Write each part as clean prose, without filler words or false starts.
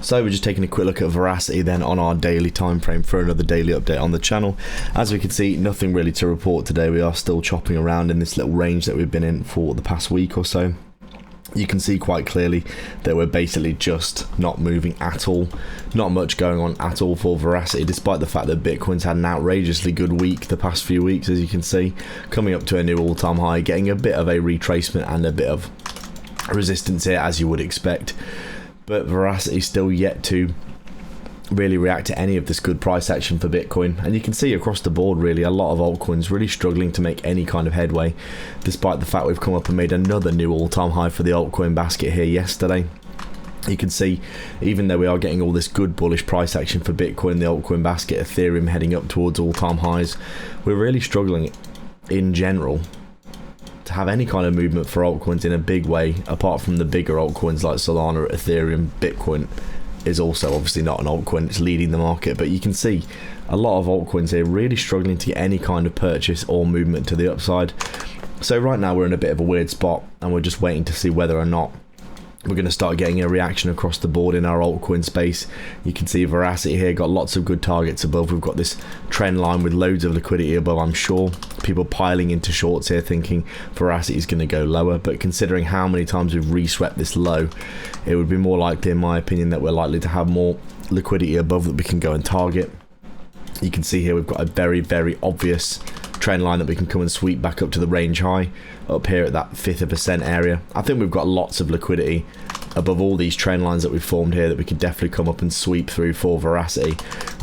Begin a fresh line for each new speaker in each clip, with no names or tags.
So we're just taking a quick look at Verasity then on our daily time frame for another daily update on the channel. As we can see, nothing really to report today. We are still chopping around in this little range that we've been in for the past week or so. You can see quite clearly that we're basically just not moving at all. Not much going on at all for Verasity, despite the fact that Bitcoin's had an outrageously good week the past few weeks, as you can see, coming up to a new all-time high, getting a bit of a retracement and a bit of resistance here, as you would expect. But Verasity still yet to really react to any of this good price action for Bitcoin, and you can see across the board really a lot of altcoins really struggling to make any kind of headway, despite the fact we've come up and made another new all-time high for the altcoin basket here yesterday. You can see, even though we are getting all this good bullish price action for Bitcoin, the altcoin basket, Ethereum heading up towards all-time highs, we're really struggling in general to have any kind of movement for altcoins in a big way, apart from the bigger altcoins like Solana, Ethereum. Bitcoin is also obviously not an altcoin, it's leading the market, but you can see a lot of altcoins here really struggling to get any kind of purchase or movement to the upside. So right now we're in a bit of a weird spot, and we're just waiting to see whether or not we're going to start getting a reaction across the board in our altcoin space. You can see Verasity here got lots of good targets above. We've got this trend line with loads of liquidity above. I'm sure people piling into shorts here thinking Verasity is going to go lower, but considering how many times we've reswept this low, it would be more likely, in my opinion, that we're likely to have more liquidity above that we can go and target. You can see here we've got a very obvious trend line that we can come and sweep back up to the range high up here at that 1/5% area. I think we've got lots of liquidity above all these trend lines that we've formed here that we could definitely come up and sweep through for Verasity.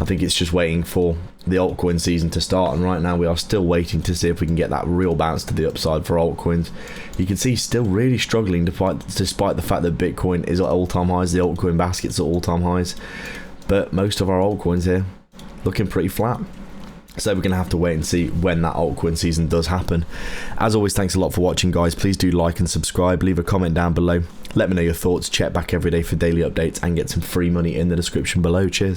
I think it's just waiting for the altcoin season to start, and right now we are still waiting to see if we can get that real bounce to the upside for altcoins. You can see still really struggling despite the fact that Bitcoin is at all-time highs, the altcoin basket's at all-time highs, but most of our altcoins here looking pretty flat. So we're going to have to wait and see when that altcoin season does happen. As always, thanks a lot for watching, guys. Please do like and subscribe. Leave a comment down below. Let me know your thoughts. Check back every day for daily updates and get some free money in the description below. Cheers.